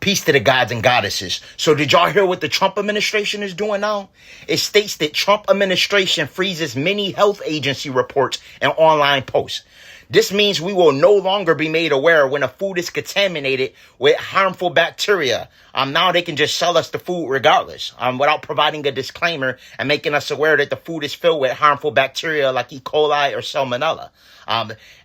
Peace to the gods and goddesses. So did y'all hear what the Trump administration is doing now? It states that Trump administration freezes many health agency reports and online posts. This means we will no longer be made aware when a food is contaminated with harmful bacteria. Now they can just sell us the food regardless, without providing a disclaimer and making us aware that the food is filled with harmful bacteria like E. coli or Salmonella.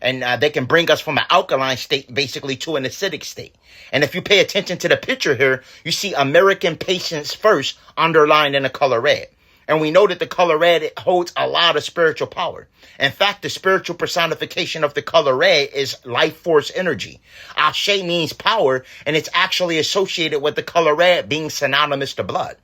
And they can bring us from an alkaline state basically to an acidic state. And if you pay attention to the picture here, you see American patients first underlined in the color red. And we know that the color red holds a lot of spiritual power. In fact, the spiritual personification of the color red is life force energy. Ashe means power, and it's actually associated with the color red being synonymous to blood.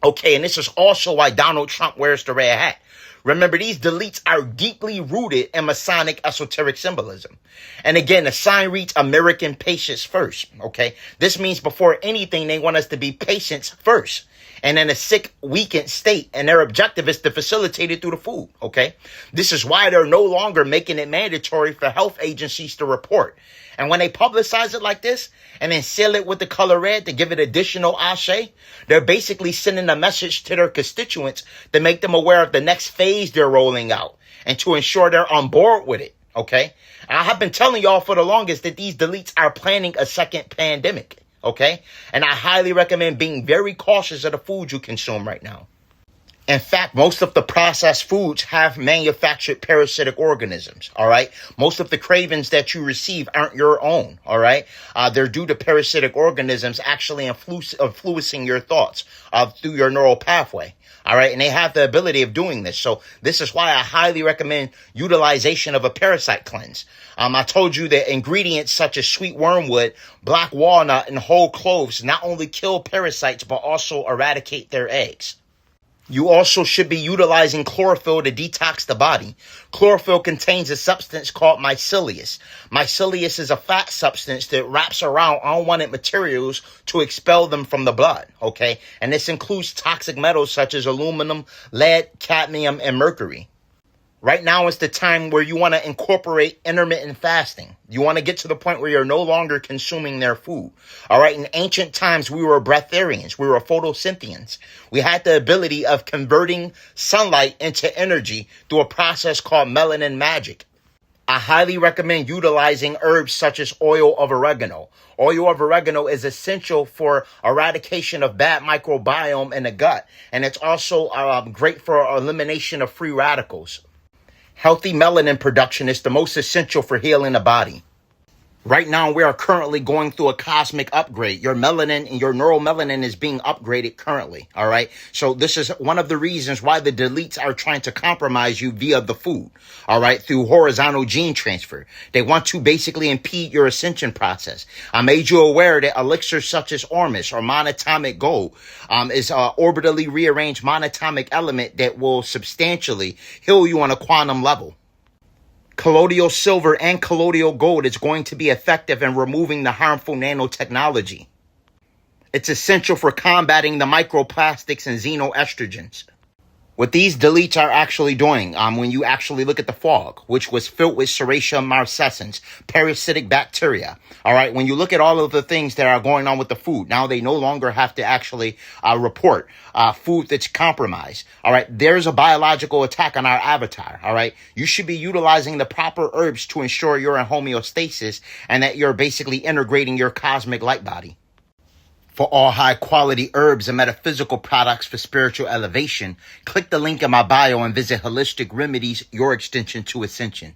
Okay, and this is also why Donald Trump wears the red hat. Remember, these deletes are deeply rooted in Masonic esoteric symbolism. And again, the sign reads American patients first, okay? This means before anything, they want us to be patients first and in a sick, weakened state. And their objective is to facilitate it through the food, okay? This is why they're no longer making it mandatory for health agencies to report. And when they publicize it like this and then seal it with the color red to give it additional ashe, they're basically sending a message to their constituents to make them aware of the next phase they're rolling out and to ensure they're on board with it, okay? And I have been telling y'all for the longest that these deletes are planning a second pandemic, okay? And I highly recommend being very cautious of the food you consume right now. In fact, most of the processed foods have manufactured parasitic organisms, all right? Most of the cravings that you receive aren't your own, all right? They're due to parasitic organisms actually influencing your thoughts through your neural pathway, all right? And they have the ability of doing this. So this is why I highly recommend utilization of a parasite cleanse. I told you that ingredients such as sweet wormwood, black walnut, and whole cloves not only kill parasites, but also eradicate their eggs. You also should be utilizing chlorophyll to detox the body. Chlorophyll contains a substance called mycelium. Mycelium is a fat substance that wraps around unwanted materials to expel them from the blood, okay? And this includes toxic metals such as aluminum, lead, cadmium, and mercury. Right now is the time where you want to incorporate intermittent fasting. You want to get to the point where you're no longer consuming their food. All right. In ancient times, we were breatharians. We were photosyntheans. We had the ability of converting sunlight into energy through a process called melanin magic. I highly recommend utilizing herbs such as oil of oregano. Oil of oregano is essential for eradication of bad microbiome in the gut. And it's also great for elimination of free radicals. Healthy melanin production is the most essential for healing the body. Right now, we are currently going through a cosmic upgrade. Your melanin and your neuromelanin is being upgraded currently, all right? So this is one of the reasons why the deletes are trying to compromise you via the food, all right, through horizontal gene transfer. They want to basically impede your ascension process. I made you aware that elixirs such as Ormus or monatomic gold is an orbitally rearranged monatomic element that will substantially heal you on a quantum level. Colloidal silver and colloidal gold is going to be effective in removing the harmful nanotechnology. It's essential for combating the microplastics and xenoestrogens. What these deletes are actually doing, when you actually look at the fog, which was filled with Serratia marcescens, parasitic bacteria. All right. When you look at all of the things that are going on with the food, now they no longer have to actually report food that's compromised. All right. There's a biological attack on our avatar. All right. You should be utilizing the proper herbs to ensure you're in homeostasis and that you're basically integrating your cosmic light body. For all high-quality herbs and metaphysical products for spiritual elevation, click the link in my bio and visit Holistic Remedies, your extension to ascension.